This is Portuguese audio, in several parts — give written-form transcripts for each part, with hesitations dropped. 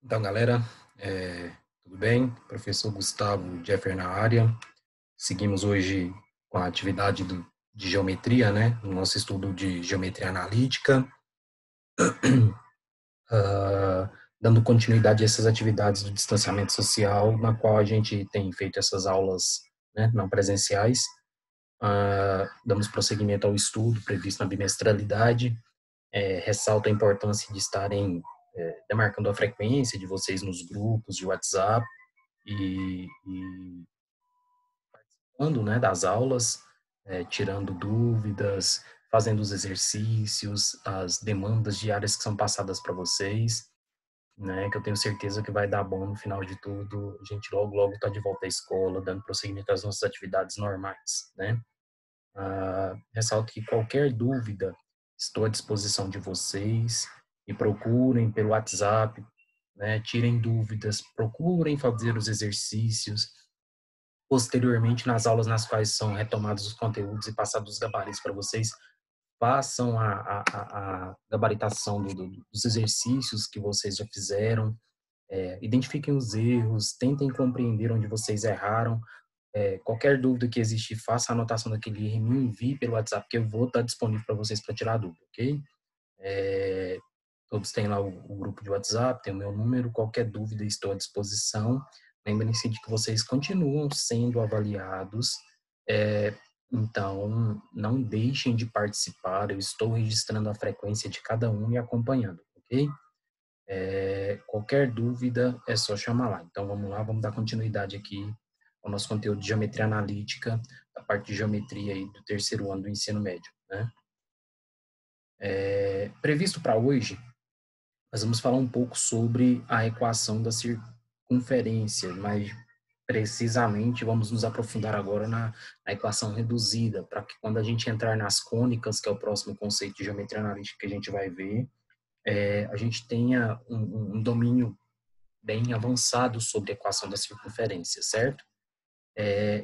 Então, galera, tudo bem? Professor Gustavo Jeffer na área. Seguimos hoje com a atividade de geometria, né? No nosso estudo de geometria analítica, dando continuidade a essas atividades do distanciamento social, na qual a gente tem feito essas aulas, né, não presenciais. Damos prosseguimento ao estudo previsto na bimestralidade. Ressalto a importância de estarem demarcando a frequência de vocês nos grupos de WhatsApp e participando, né, das aulas, tirando dúvidas, fazendo os exercícios, as demandas diárias que são passadas para vocês, né, que eu tenho certeza que vai dar bom no final de tudo. A gente logo, logo está de volta à escola, dando prosseguimento às nossas atividades normais, né. Ressalto que qualquer dúvida, estou à disposição de vocês, e procurem pelo WhatsApp, né, tirem dúvidas, procurem fazer os exercícios. Posteriormente, nas aulas nas quais são retomados os conteúdos e passados os gabaritos para vocês, façam a gabaritação dos exercícios que vocês já fizeram, identifiquem os erros, tentem compreender onde vocês erraram. Qualquer dúvida que existir, faça a anotação daquele erro e me envie pelo WhatsApp, que eu vou estar disponível para vocês para tirar a dúvida, ok? É, Todos têm lá o grupo de WhatsApp, tem o meu número, qualquer dúvida estou à disposição. Lembrem-se de que vocês continuam sendo avaliados, é, então não deixem de participar, eu estou registrando a frequência de cada um e acompanhando, ok? Qualquer dúvida é só chamar lá. Então vamos lá, vamos dar continuidade aqui ao nosso conteúdo de geometria analítica, da parte de geometria aí do terceiro ano do ensino médio, né? Previsto para hoje, nós vamos falar um pouco sobre a equação da circunferência, mas precisamente vamos nos aprofundar agora na equação reduzida, para que quando a gente entrar nas cônicas, que é o próximo conceito de geometria analítica que a gente vai ver, a gente tenha um domínio bem avançado sobre a equação da circunferência, certo?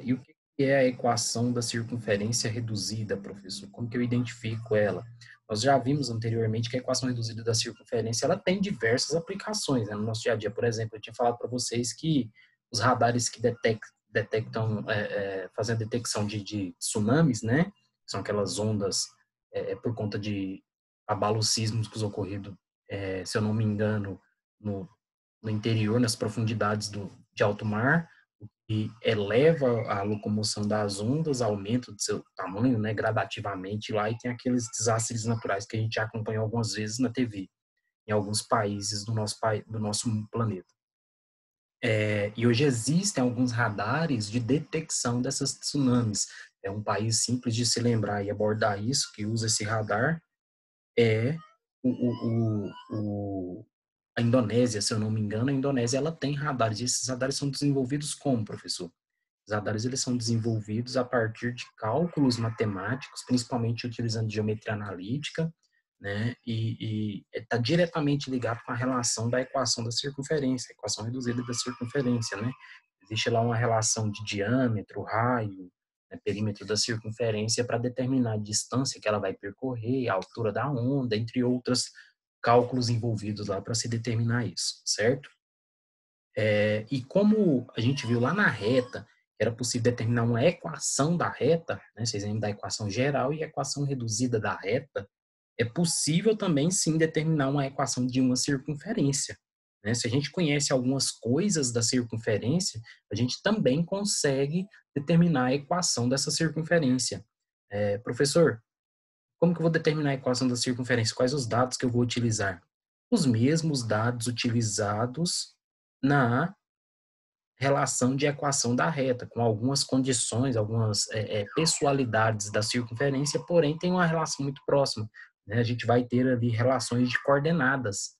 E o que é a equação da circunferência reduzida, professor? Como que eu identifico ela? Nós já vimos anteriormente que a equação reduzida da circunferência ela tem diversas aplicações, né, no nosso dia a dia. Por exemplo, eu tinha falado para vocês que os radares que detectam, fazem a detecção de tsunamis, né? São aquelas ondas por conta de abalos sísmicos ocorridos, se eu não me engano, no, no interior, nas profundidades de alto mar, e eleva a locomoção das ondas, aumenta de seu tamanho, né, gradativamente lá, e tem aqueles desastres naturais que a gente já acompanhou algumas vezes na TV, em alguns países do nosso planeta. E hoje existem alguns radares de detecção dessas tsunamis. É um país simples de se lembrar e abordar isso, que usa esse radar, é o, o, o, a Indonésia, se eu não me engano. A Indonésia ela tem radares, e esses radares são desenvolvidos como, professor? Os radares eles são desenvolvidos a partir de cálculos matemáticos, principalmente utilizando geometria analítica, né? E está diretamente ligado com a relação da equação da circunferência, a equação reduzida da circunferência, né? Existe lá uma relação de diâmetro, raio, né, perímetro da circunferência para determinar a distância que ela vai percorrer, a altura da onda, entre outros cálculos envolvidos lá para se determinar isso, certo? E como a gente viu lá na reta, era possível determinar uma equação da reta, né? Vocês lembram da equação geral e a equação reduzida da reta, é possível também sim determinar uma equação de uma circunferência, né? Se a gente conhece algumas coisas da circunferência, a gente também consegue determinar a equação dessa circunferência. Professor, como que eu vou determinar a equação da circunferência? Quais os dados que eu vou utilizar? Os mesmos dados utilizados na relação de equação da reta, com algumas condições, algumas pessoalidades da circunferência, porém tem uma relação muito próxima, né? A gente vai ter ali relações de coordenadas.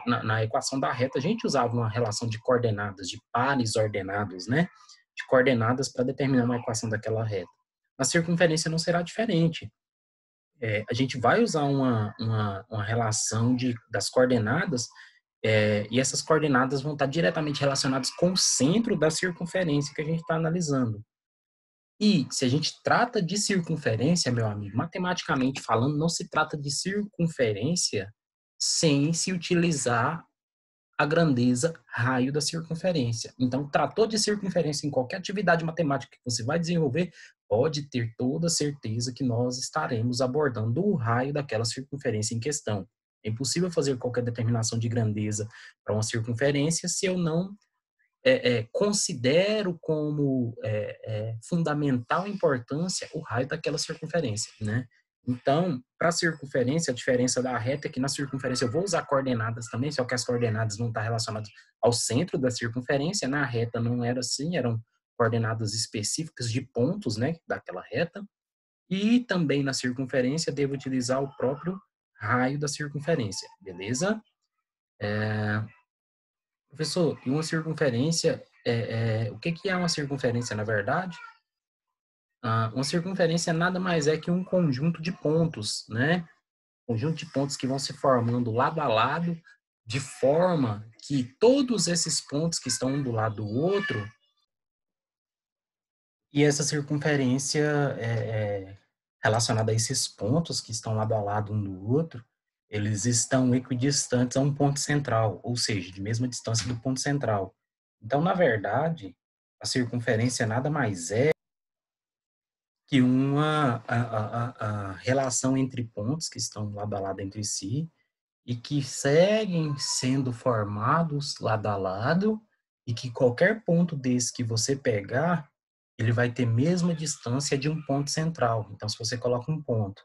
Na equação da reta, a gente usava uma relação de coordenadas, de pares ordenados, né? De coordenadas para determinar uma equação daquela reta. Na circunferência não será diferente. A gente vai usar uma relação das coordenadas, e essas coordenadas vão estar diretamente relacionadas com o centro da circunferência que a gente está analisando. E se a gente trata de circunferência, meu amigo, matematicamente falando, não se trata de circunferência sem se utilizar a grandeza raio da circunferência. Então, tratou de circunferência em qualquer atividade matemática que você vai desenvolver, pode ter toda certeza que nós estaremos abordando o raio daquela circunferência em questão. É impossível fazer qualquer determinação de grandeza para uma circunferência se eu não considero como fundamental importância o raio daquela circunferência, né? Então, para a circunferência, a diferença da reta é que na circunferência eu vou usar coordenadas também, só que as coordenadas não estão relacionadas ao centro da circunferência, na reta não era assim, eram coordenadas específicas de pontos, né, daquela reta, e também na circunferência devo utilizar o próprio raio da circunferência, beleza? Professor, e uma circunferência, o que que é uma circunferência, na verdade? Uma circunferência nada mais é que um conjunto de pontos, né? Conjunto de pontos que vão se formando lado a lado, de forma que todos esses pontos que estão um do lado do outro, e essa circunferência relacionada a esses pontos que estão lado a lado um do outro, eles estão equidistantes a um ponto central, ou seja, de mesma distância do ponto central. Então, na verdade, a circunferência nada mais é que a relação entre pontos que estão lado a lado entre si e que seguem sendo formados lado a lado e que qualquer ponto desse que você pegar, ele vai ter mesma distância de um ponto central. Então, se você coloca um ponto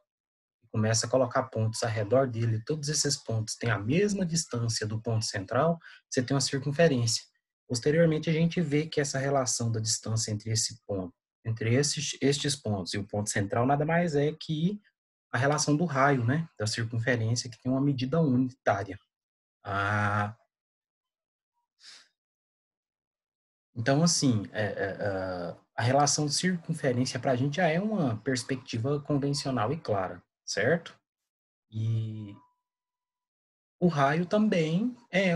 e começa a colocar pontos ao redor dele, todos esses pontos têm a mesma distância do ponto central, você tem uma circunferência. Posteriormente, a gente vê que essa relação da distância entre esse ponto, entre estes pontos e o ponto central, nada mais é que a relação do raio, né, da circunferência, que tem uma medida unitária. Ah, então, assim, a relação de circunferência para a gente já é uma perspectiva convencional e clara, certo? E o raio também é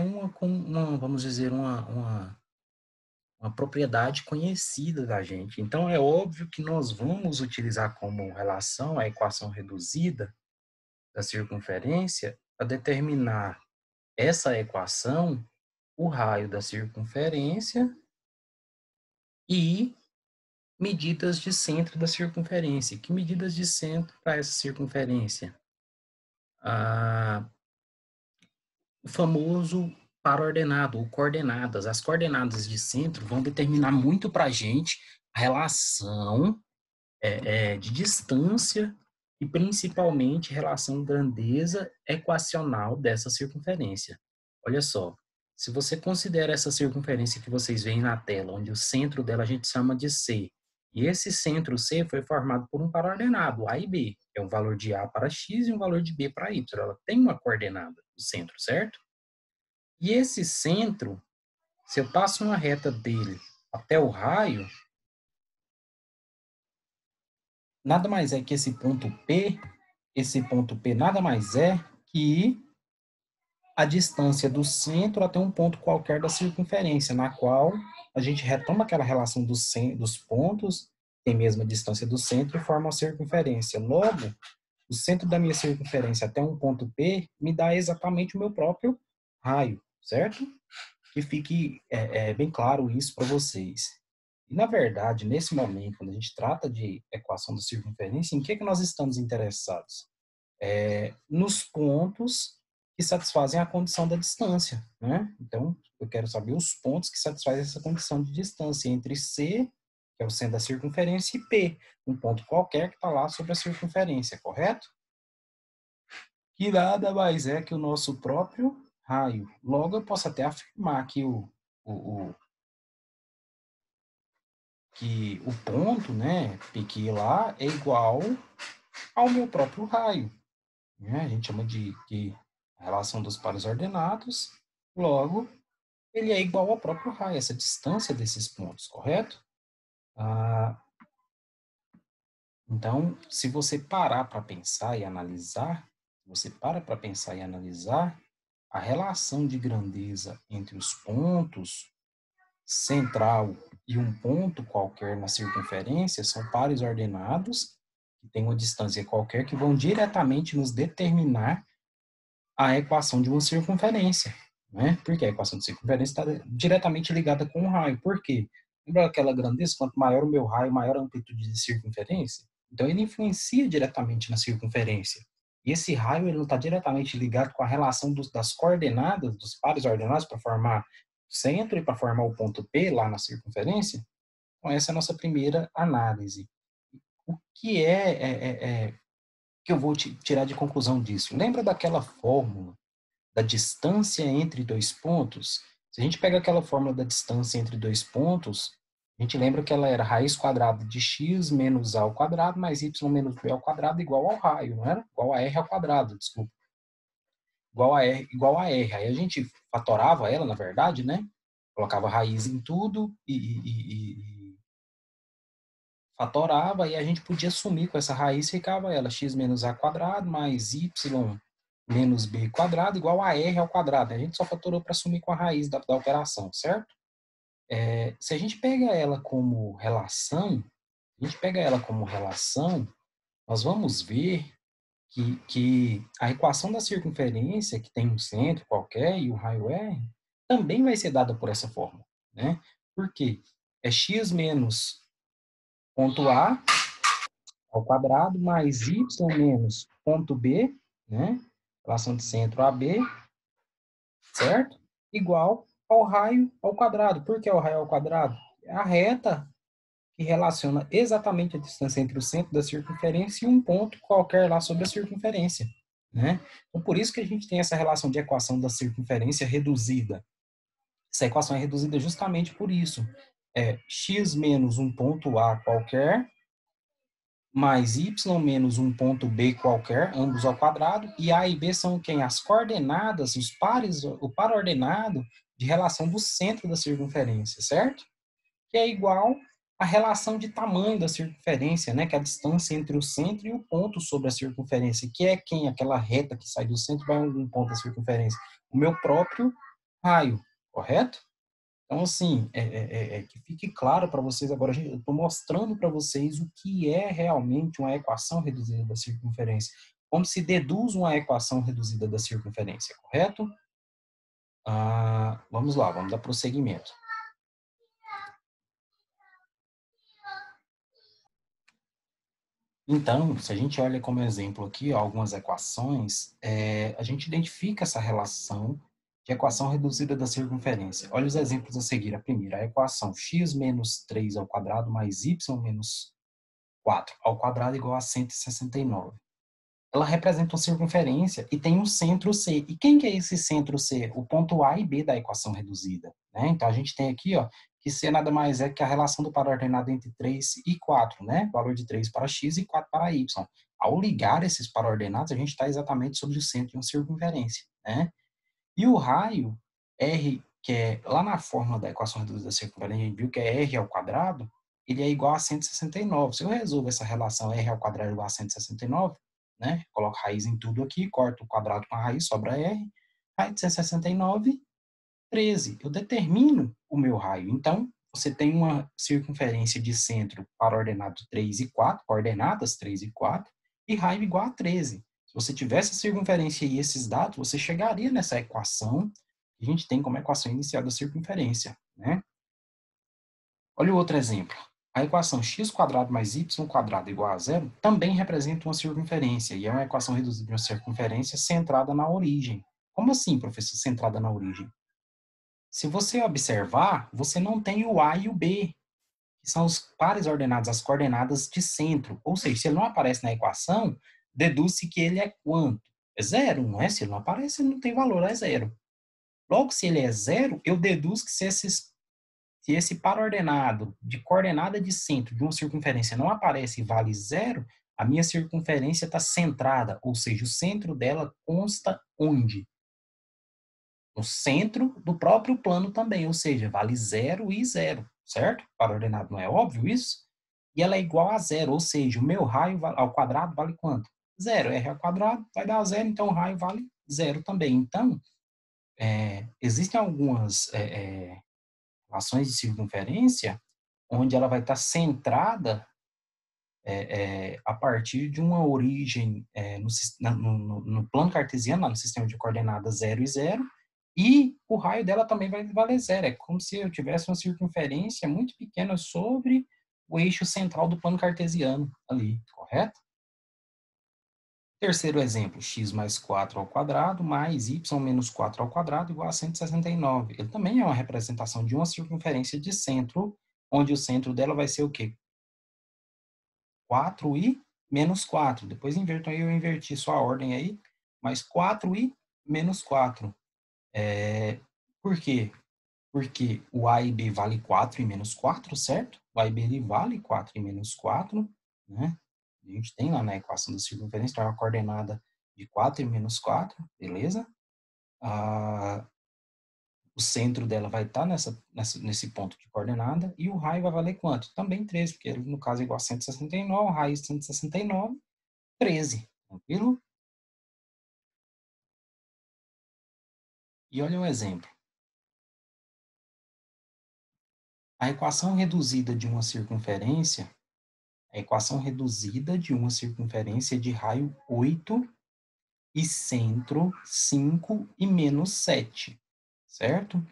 vamos dizer, uma propriedade conhecida da gente. Então, é óbvio que nós vamos utilizar como relação a equação reduzida da circunferência para determinar essa equação, o raio da circunferência e medidas de centro da circunferência. Que medidas de centro para essa circunferência? O famoso para-ordenado, ou coordenadas. As coordenadas de centro vão determinar muito para a gente a relação de distância e principalmente relação grandeza equacional dessa circunferência. Olha só, se você considera essa circunferência que vocês veem na tela, onde o centro dela a gente chama de C, e esse centro C foi formado por um para-ordenado, A e B, é um valor de A para X e um valor de B para Y. Ela tem uma coordenada, o centro, certo? E esse centro, se eu passo uma reta dele até o raio, nada mais é que esse ponto P nada mais é que a distância do centro até um ponto qualquer da circunferência, na qual a gente retoma aquela relação dos pontos, tem a mesma distância do centro e forma a circunferência. Logo, o centro da minha circunferência até um ponto P me dá exatamente o meu próprio raio, certo? Que fique bem claro isso para vocês. E, na verdade, nesse momento, quando a gente trata de equação da circunferência, em que nós estamos interessados? Nos pontos que satisfazem a condição da distância, né? Então, eu quero saber os pontos que satisfazem essa condição de distância entre C, que é o centro da circunferência, e P, um ponto qualquer que está lá sobre a circunferência, correto? Que nada mais é que o nosso próprio raio. Logo, eu posso até afirmar que que o ponto, né, PQ lá, é igual ao meu próprio raio. Né? A gente chama de relação dos pares ordenados. Logo, ele é igual ao próprio raio, essa distância desses pontos, correto? Então, se você parar para pensar e analisar, a relação de grandeza entre os pontos central e um ponto qualquer na circunferência são pares ordenados que têm uma distância qualquer que vão diretamente nos determinar a equação de uma circunferência. né? Porque a equação de circunferência está diretamente ligada com o raio. Por quê? Lembra aquela grandeza? Quanto maior o meu raio, maior a amplitude de circunferência? Então, ele influencia diretamente na circunferência. E esse raio ele não está diretamente ligado com a relação das coordenadas, dos pares ordenados, para formar o centro e para formar o ponto P lá na circunferência? Então, essa é a nossa primeira análise. O que que eu vou tirar de conclusão disso? Lembra daquela fórmula da distância entre dois pontos? Se a gente pega aquela fórmula da distância entre dois pontos, a gente lembra que ela era raiz quadrada de x menos a ao quadrado mais y menos b ao quadrado igual ao raio, não era? Igual a r ao quadrado, desculpa. Igual a r. Aí a gente fatorava ela, na verdade, né? Colocava raiz em tudo e fatorava, e a gente podia sumir com essa raiz, ficava ela x menos a quadrado mais y menos b quadrado igual a r ao quadrado. A gente só fatorou para sumir com a raiz da operação, certo? Se a gente pega ela como relação, nós vamos ver que a equação da circunferência, que tem um centro qualquer e o raio R, também vai ser dada por essa fórmula, né? Por quê? É x menos ponto A ao quadrado mais y menos ponto B, né? Relação de centro AB, certo? Igual ao raio ao quadrado. Por que o raio ao quadrado? É a reta que relaciona exatamente a distância entre o centro da circunferência e um ponto qualquer lá sobre a circunferência, né? Então, por isso que a gente tem essa relação de equação da circunferência reduzida. Essa equação é reduzida justamente por isso. É x menos um ponto A qualquer mais y menos um ponto B qualquer, ambos ao quadrado, e A e B são quem? As coordenadas, os pares, o par ordenado de relação do centro da circunferência, certo? Que é igual à relação de tamanho da circunferência, né? Que é a distância entre o centro e o ponto sobre a circunferência, que é quem? Aquela reta que sai do centro vai a algum ponto da circunferência. O meu próprio raio, correto? Então, assim, que fique claro para vocês agora, eu estou mostrando para vocês o que é realmente uma equação reduzida da circunferência. Como se deduz uma equação reduzida da circunferência, correto? Vamos lá, vamos dar prosseguimento. Então, se a gente olha como exemplo aqui ó, algumas equações, a gente identifica essa relação de equação reduzida da circunferência. Olha os exemplos a seguir. A primeira, a equação x menos 3 ao quadrado mais y menos 4 ao quadrado igual a 169. Ela representa uma circunferência e tem um centro C. E quem que é esse centro C? O ponto A e B da equação reduzida, né? Então, a gente tem aqui, ó, que C nada mais é que a relação do par ordenado entre 3 e 4, né? Valor de 3 para x e 4 para y. Ao ligar esses par ordenados, a gente está exatamente sobre o centro de uma circunferência, né? E o raio, R, que é lá na fórmula da equação reduzida da circunferência, a gente viu que é R ao quadrado, ele é igual a 169. Se eu resolvo essa relação R ao quadrado igual a 169, né? Coloco raiz em tudo aqui, corto o quadrado com a raiz, sobra R. Raiz de 169, 13. Eu determino o meu raio. Então, você tem uma circunferência de centro para ordenado 3 e 4, coordenadas 3 e 4, e raio igual a 13. Se você tivesse a circunferência e esses dados, você chegaria nessa equação que a gente tem como equação inicial da circunferência, né? Olha o outro exemplo. A equação x quadrado mais y quadrado igual a zero também representa uma circunferência, e é uma equação reduzida de uma circunferência centrada na origem. Como assim, professor, centrada na origem? Se você observar, você não tem o A e o B, que são os pares ordenados, as coordenadas de centro. Ou seja, se ele não aparece na equação, deduz-se que ele é quanto? É zero, não é? Se ele não aparece, ele não tem valor, é zero. Logo, se ele é zero, eu deduzo que se esse par ordenado de coordenada de centro de uma circunferência não aparece e vale zero, a minha circunferência está centrada, ou seja, o centro dela consta onde? No centro do próprio plano também, ou seja, vale zero e zero, certo? Para ordenado não é óbvio isso? E ela é igual a zero, ou seja, o meu raio ao quadrado vale quanto? Zero. R ao quadrado vai dar zero, então o raio vale zero também. Então, existem algumas relações de circunferência onde ela vai estar centrada a partir de uma origem no plano cartesiano, no sistema de coordenadas 0 e 0, E o raio dela também vai valer zero. É como se eu tivesse uma circunferência muito pequena sobre o eixo central do plano cartesiano ali, correto? Terceiro exemplo, x mais 4 ao quadrado mais y menos 4 ao quadrado igual a 169. Ele também é uma representação de uma circunferência de centro, onde o centro dela vai ser o quê? 4 e menos 4. Depois invertam aí, eu inverti sua ordem aí, mas 4 e menos 4. Por quê? Porque o A e B vale 4 e menos 4, certo? O A e B ele vale 4 e menos 4, né? A gente tem lá na equação da circunferência uma coordenada de 4 e menos 4, beleza? Ah, o centro dela vai estar nesse ponto de coordenada e o raio vai valer quanto? Também 13, porque no caso é igual a 169, raiz de 169, 13, tranquilo? E olha um exemplo. A equação reduzida de uma circunferência, a equação reduzida de uma circunferência de raio 8 e centro 5 e menos 7, certo?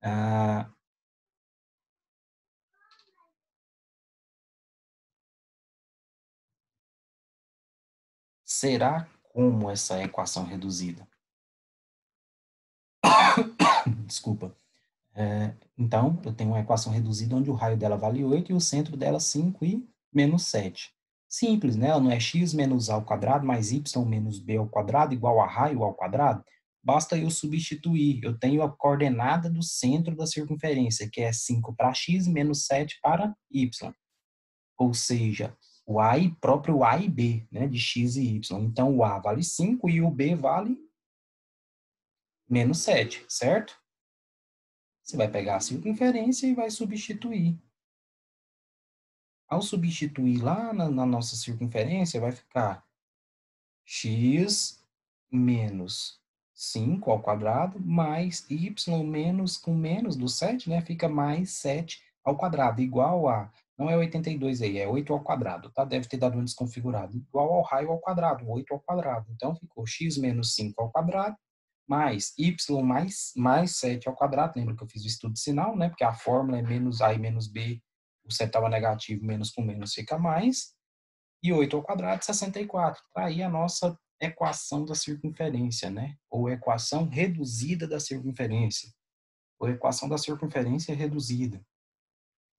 Ah, será como essa equação reduzida? Desculpa. Então, eu tenho uma equação reduzida onde o raio dela vale 8 e o centro dela 5 e menos 7. Simples, né? Ela não é x menos a ao quadrado mais y menos b ao quadrado igual a raio ao quadrado. Basta eu substituir. Eu tenho a coordenada do centro da circunferência, que é 5 para x menos 7 para y. Ou seja, o a e próprio a e b, né, de x e y. Então, o a vale 5 e o b vale menos 7, certo? Você vai pegar a circunferência e vai substituir. Ao substituir lá na nossa circunferência, vai ficar x menos 5 ao quadrado, mais y menos, com menos do 7, né? Fica mais 7 ao quadrado, igual a, não é 82 aí, é 8 ao quadrado, tá? Deve ter dado uma desconfigurada. Igual ao raio ao quadrado, 8 ao quadrado. Então, ficou x menos 5 ao quadrado, mais y mais 7 ao quadrado. Lembra que eu fiz o estudo de sinal, né? Porque a fórmula é menos a e menos b, o 7 estava negativo, menos com menos fica mais, e 8 ao quadrado, 64. Está aí a nossa equação da circunferência, né? Ou equação reduzida da circunferência. Ou equação da circunferência reduzida.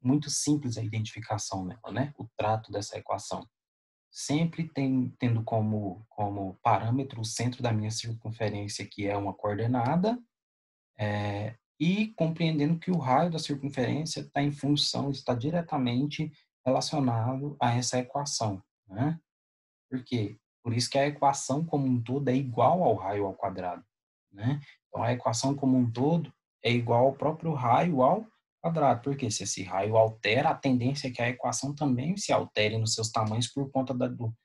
Muito simples a identificação dela, né? O trato dessa equação. Sempre tendo como parâmetro o centro da minha circunferência, que é uma coordenada, e compreendendo que o raio da circunferência está em função, está diretamente relacionado a essa equação, né? Por quê? Por isso que a equação como um todo é igual ao raio ao quadrado, né? Então, a equação como um todo é igual ao próprio raio ao quadrado. Porque se esse raio altera, a tendência é que a equação também se altere nos seus tamanhos por conta do...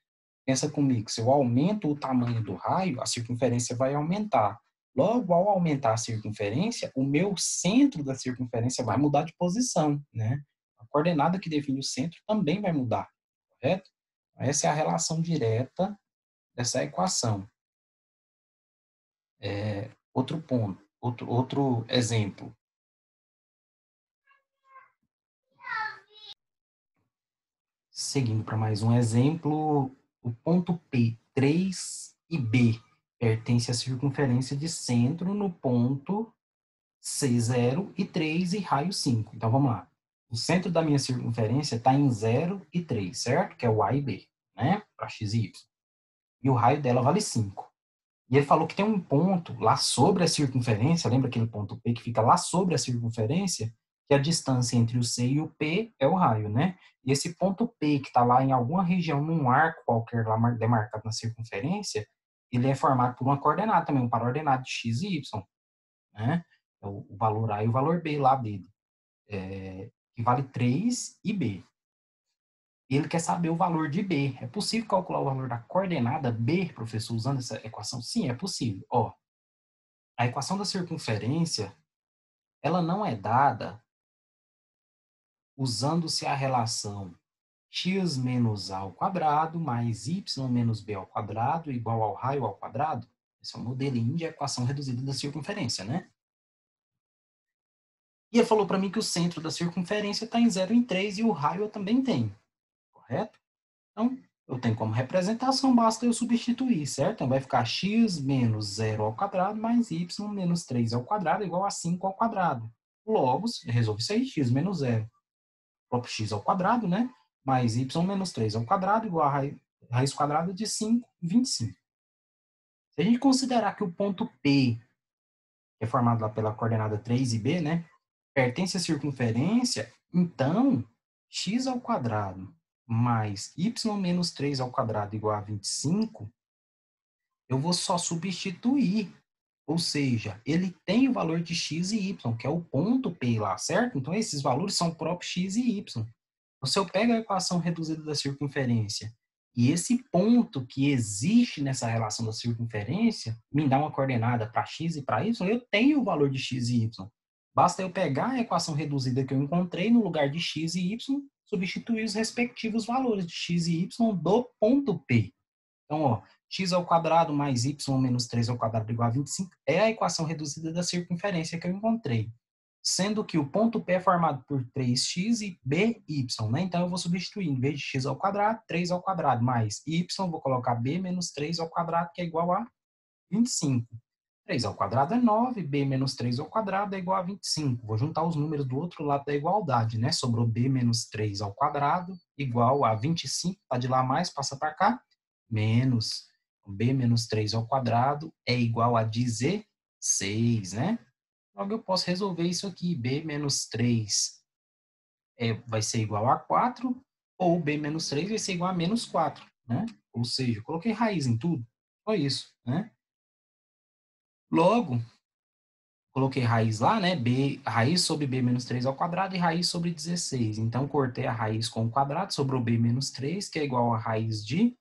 Pensa comigo, se eu aumento o tamanho do raio, a circunferência vai aumentar. Logo, ao aumentar a circunferência, o meu centro da circunferência vai mudar de posição, né? A coordenada que define o centro também vai mudar, correto? Essa é a relação direta dessa equação. Outro ponto, outro exemplo. Seguindo para mais um exemplo, o ponto P, 3 e B pertence à circunferência de centro no ponto C0 e 3 e raio 5. Então, vamos lá. O centro da minha circunferência está em 0 e 3, certo? Que é o A e B, né? Para x e y. E o raio dela vale 5. E ele falou que tem um ponto lá sobre a circunferência, lembra aquele ponto P que fica lá sobre a circunferência? Que a distância entre o C e o P é o raio, né? E esse ponto P, que está lá em alguma região, num arco qualquer lá demarcado na circunferência, ele é formado por uma coordenada também, um par-ordenado de x e y, né? O valor A e o valor B lá dele, que vale 3 e B. Ele quer saber o valor de B. É possível calcular o valor da coordenada B, professor, usando essa equação? Sim, é possível. Ó, a equação da circunferência, ela não é dada usando-se a relação x menos a ao quadrado mais y menos b ao quadrado igual ao raio ao quadrado. Esse é um modelinho de equação reduzida da circunferência, né? E ele falou para mim que o centro da circunferência está em 0 em 3 e o raio eu também tenho, correto? Então, eu tenho como representação, basta eu substituir, certo? Então, vai ficar x menos 0 ao quadrado mais y menos 3 ao quadrado igual a 5 ao quadrado. Logo, resolve isso aí, x menos 0, próprio x ao quadrado, né? Mais y menos 3 ao quadrado igual a raiz quadrada de 5, 25. Se a gente considerar que o ponto P, que é formado lá pela coordenada 3 e B, né? Pertence à circunferência, então x ao quadrado mais y menos 3 ao quadrado igual a 25, eu vou só substituir. Ou seja, ele tem o valor de x e y, que é o ponto P lá, certo? Então, esses valores são próprios x e y. Então, se eu pego a equação reduzida da circunferência e esse ponto que existe nessa relação da circunferência me dá uma coordenada para x e para y, eu tenho o valor de x e y. Basta eu pegar a equação reduzida que eu encontrei no lugar de x e y, substituir os respectivos valores de x e y do ponto P. Então, ó, x ao quadrado mais y menos 3 ao quadrado igual a 25 é a equação reduzida da circunferência que eu encontrei. Sendo que o ponto P é formado por 3x e by, né? Então, eu vou substituir, em vez de x ao quadrado, 3 ao quadrado mais y, vou colocar b menos 3 ao quadrado, que é igual a 25. 3 ao quadrado é 9, b menos 3 ao quadrado é igual a 25. Vou juntar os números do outro lado da igualdade, né? Sobrou b menos 3 ao quadrado igual a 25, tá de lá mais, passa para cá, menos b menos 3 ao quadrado é igual a 16, né? Logo eu posso resolver isso aqui, b menos 3 vai ser igual a 4, ou b menos 3 vai ser igual a menos 4, né? Ou seja, eu coloquei raiz em tudo, só isso, né? Logo, coloquei raiz lá, né? Raiz sobre b menos 3 ao quadrado e raiz sobre 16. Então, cortei a raiz com o quadrado, sobrou b menos 3, que é igual a raiz de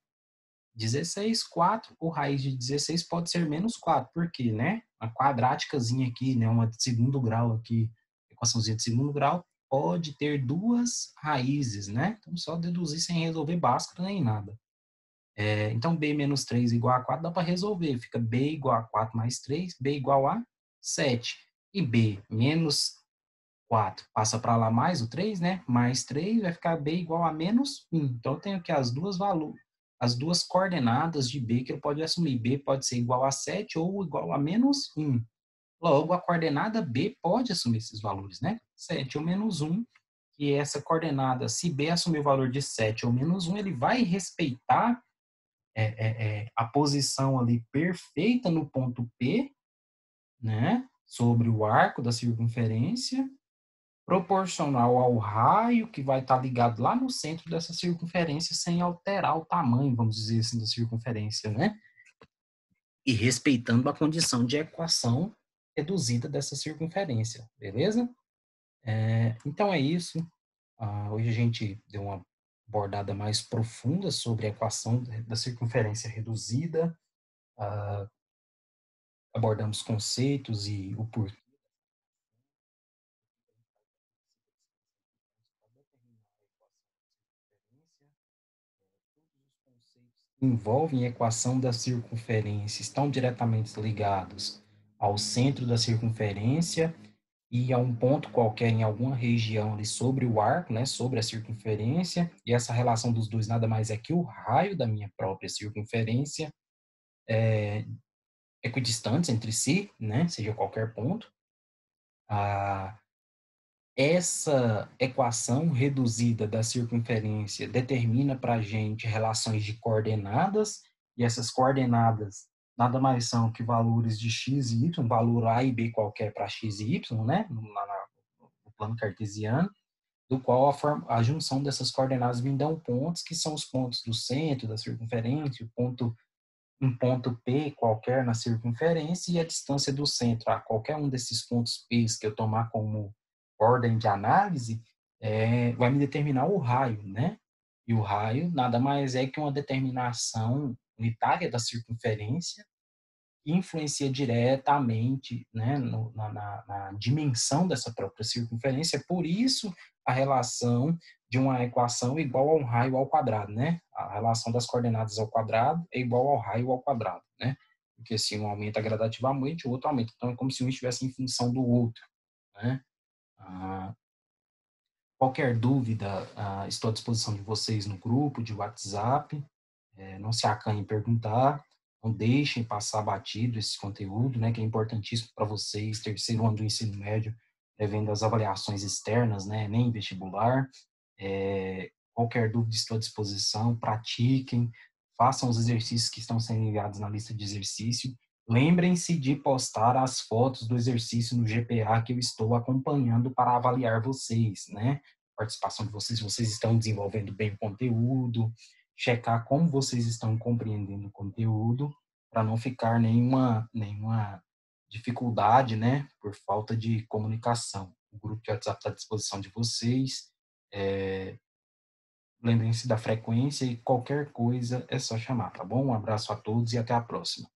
16, 4, ou raiz de 16 pode ser menos 4. Por quê, né? Uma quadráticazinha aqui, né? Uma de segundo grau aqui, equaçãozinha de segundo grau, pode ter duas raízes, né? Então, só deduzir sem resolver Bhaskara nem nada. Então, b menos 3 igual a 4 dá para resolver. Fica b igual a 4 mais 3, b igual a 7. E b menos 4 passa para lá mais o 3, né? Mais 3 vai ficar b igual a menos 1. Então, eu tenho aqui as duas coordenadas de b que eu posso assumir. B pode ser igual a 7 ou igual a menos 1. Logo, a coordenada b pode assumir esses valores, né? 7 ou menos 1. E essa coordenada, se b assumir o valor de 7 ou menos 1, ele vai respeitar a posição ali perfeita no ponto P, né? Sobre o arco da circunferência, proporcional ao raio que vai estar ligado lá no centro dessa circunferência sem alterar o tamanho, vamos dizer assim, da circunferência, né? E respeitando a condição de equação reduzida dessa circunferência, beleza? Então é isso. Hoje a gente deu uma abordada mais profunda sobre a equação da circunferência reduzida, abordamos conceitos e o porquê que envolvem a equação da circunferência estão diretamente ligados ao centro da circunferência e a um ponto qualquer em alguma região ali sobre o arco, né, sobre a circunferência, e essa relação dos dois nada mais é que o raio da minha própria circunferência equidistantes entre si, né, seja qualquer ponto. Essa equação reduzida da circunferência determina para a gente relações de coordenadas, e essas coordenadas nada mais são que valores de x e y, valor a e b qualquer para x e y, né, no plano cartesiano, do qual a junção dessas coordenadas me dão pontos, que são os pontos do centro da circunferência, um ponto P qualquer na circunferência e a distância do centro a qualquer um desses pontos P que eu tomar como ordem de análise, vai me determinar o raio, né? E o raio nada mais é que uma determinação unitária da circunferência que influencia diretamente, né, na dimensão dessa própria circunferência. Por isso, a relação de uma equação igual a um raio ao quadrado, né? A relação das coordenadas ao quadrado é igual ao raio ao quadrado, né? Porque se um aumenta gradativamente, o outro aumenta. Então, é como se um estivesse em função do outro, né? Ah, qualquer dúvida, estou à disposição de vocês no grupo de WhatsApp. Não se acanhem em perguntar, não deixem passar batido esse conteúdo, né, que é importantíssimo para vocês, terceiro ano do ensino médio, prevendo as avaliações externas, né, nem vestibular. Qualquer dúvida estou à disposição, pratiquem, façam os exercícios que estão sendo enviados na lista de exercício. Lembrem-se de postar as fotos do exercício no GPA que eu estou acompanhando para avaliar vocês, né? Participação de vocês, vocês estão desenvolvendo bem o conteúdo, checar como vocês estão compreendendo o conteúdo, para não ficar nenhuma dificuldade, né, por falta de comunicação. O grupo de WhatsApp está à disposição de vocês. É, lembrem-se da frequência e qualquer coisa é só chamar, tá bom? Um abraço a todos e até a próxima.